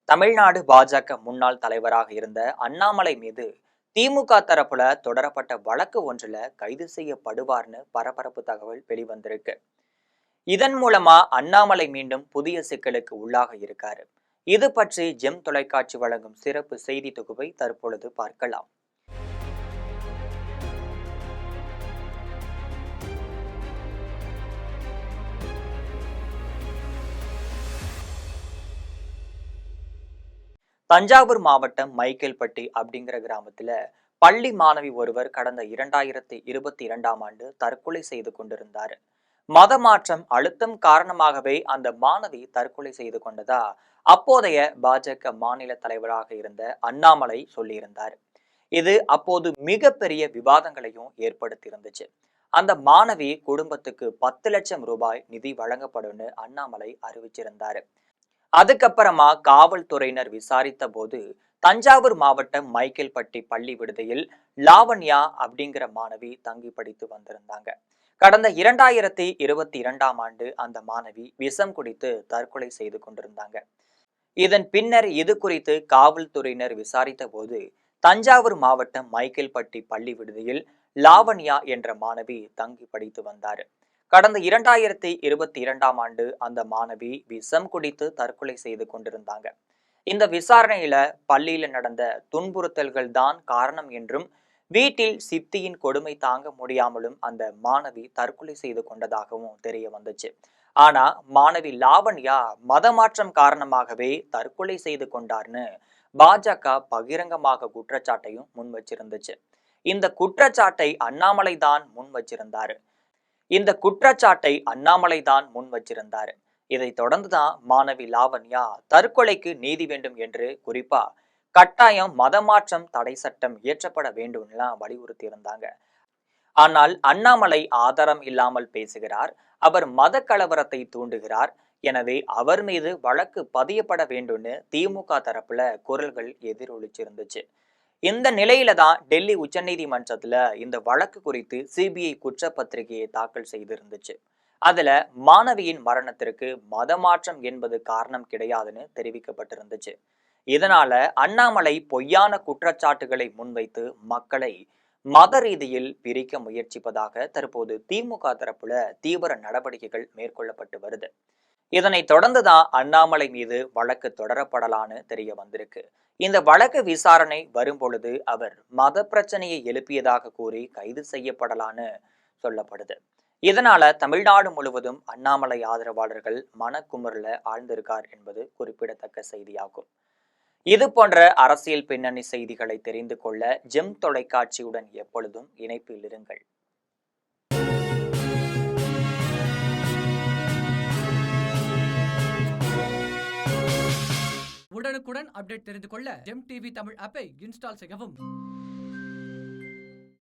தமிழ்நாடு பாஜக முன்னாள் தலைவராக இருந்த அண்ணாமலை மீது திமுக தரப்புல தொடரப்பட்ட வழக்கு ஒன்றுல கைது செய்யப்படுவார்னு பரபரப்பு தகவல் வெளிவந்திருக்கு. இதன் மூலமா அண்ணாமலை மீண்டும் புதிய சிக்கலுக்கு உள்ளாக இருக்காரு. இது பற்றி ஜெம் தொலைக்காட்சி வழங்கும் சிறப்பு செய்தி தொகுப்பை தற்பொழுது பார்க்கலாம். தஞ்சாவூர் மாவட்டம் மைக்கேல்பட்டி அப்படிங்கிற கிராமத்துல பள்ளி மாணவி ஒருவர் கடந்த 2022ஆம் ஆண்டு தற்கொலை செய்து கொண்டிருந்தார். மத மாற்றம் அழுத்தம் காரணமாகவே அந்த மாணவி தற்கொலை செய்து கொண்டதா அப்போதைய பாஜக மாநில தலைவராக இருந்த அண்ணாமலை சொல்லியிருந்தார். இது அப்போது மிகப்பெரிய விவாதங்களையும் ஏற்படுத்தி இருந்துச்சு. அந்த மாணவி குடும்பத்துக்கு 10 லட்சம் ரூபாய் நிதி வழங்கப்படும் அண்ணாமலை அறிவிச்சிருந்தாரு. அதுக்கப்புறமா காவல்துறையினர் விசாரித்த போது தஞ்சாவூர் மாவட்டம் மைக்கேல்பட்டி பள்ளி விடுதியில் லாவண்யா அப்படிங்கிற மாணவி தங்கி படித்து வந்திருந்தாங்க. கடந்த 2022ஆம் ஆண்டு அந்த மாணவி விஷம் குடித்து தற்கொலை செய்து கொண்டிருந்தாங்க. இதன் பின்னர் இது குறித்து காவல்துறையினர் விசாரித்த போது தஞ்சாவூர் மாவட்டம் மைக்கேல்பட்டி பள்ளி விடுதியில் லாவண்யா என்ற மாணவி தங்கி படித்து வந்தார். கடந்த 2022ஆம் ஆண்டு அந்த மாணவி விஷம் குடித்து தற்கொலை செய்து கொண்டிருந்தாங்க. இந்த விசாரணையில பள்ளியில நடந்த துன்புறுத்தல்கள் தான் காரணம் என்றும் வீட்டில் சித்தியின் கொடுமை தாங்க முடியாமலும் அந்த மாணவி தற்கொலை செய்து கொண்டதாகவும் தெரிய வந்துச்சு. ஆனா மாணவி லாவண்யா மதமாற்றம் காரணமாகவே தற்கொலை செய்து கொண்டார்னு பாஜக பகிரங்கமாக குற்றச்சாட்டையும் முன் வச்சிருந்துச்சு. இந்த குற்றச்சாட்டை அண்ணாமலை தான் முன் வச்சிருந்தாரு. இதை தொடர்ந்துதான் மாணவி லாவண்யா தற்கொலைக்கு நீதி வேண்டும் என்று குறிப்பா கட்டாயம் மதமாற்றம் தடை சட்டம் இயற்றப்பட வேண்டும்லாம் வலியுறுத்தி இருந்தாங்க. ஆனால் அண்ணாமலை ஆதாரம் இல்லாமல் பேசுகிறார், அவர் மத கலவரத்தை தூண்டுகிறார், எனவே அவர் மீது வழக்கு பதியப்பட வேண்டும்னு திமுக தரப்புல குரல்கள் எதிரொலிச்சிருந்துச்சு. இந்த நிலையில தான் டெல்லி உச்சநீதிமன்றத்துல இந்த வழக்கு குறித்து சிபிஐ குற்றப்பத்திரிகையை தாக்கல் செய்திருந்துச்சு. அதுல மாணவியின் மரணத்திற்கு மதமாற்றம் என்பது காரணம் கிடையாதுன்னு தெரிவிக்கப்பட்டிருந்துச்சு. இதனால அண்ணாமலை பொய்யான குற்றச்சாட்டுகளை முன்வைத்து மக்களை மத ரீதியில் பிரிக்க முயற்சிப்பதாக தற்போது திமுக தரப்புல தீவிர நடவடிக்கைகள் மேற்கொள்ளப்பட்டு வருது. இதனை தொடர்ந்துதான் அண்ணாமலை மீது வழக்கு தொடரப்படலான்னு தெரிய வந்திருக்கு. இந்த வழக்கு விசாரணை வரும்பொழுது அவர் மத பிரச்சனையை எழுப்பியதாக கூறி கைது செய்யப்படலான்னு சொல்லப்படுது. இதனால தமிழ்நாடு முழுவதும் அண்ணாமலை ஆதரவாளர்கள் மனக்குமுறல ஆழ்ந்திருக்கார் என்பது குறிப்பிடத்தக்க செய்தியாகும். இது போன்ற அரசியல் பின்னணி செய்திகளை தெரிந்து கொள்ள ஜெம் தொலைக்காட்சியுடன் எப்பொழுதும் இணைப்பில் இருங்கள். உடனுக்குடன் அப்டேட் தெரிந்து கொள்ள ஜெம் டிவி தமிழ் ஆப்பை இன்ஸ்டால் செய்யவும்.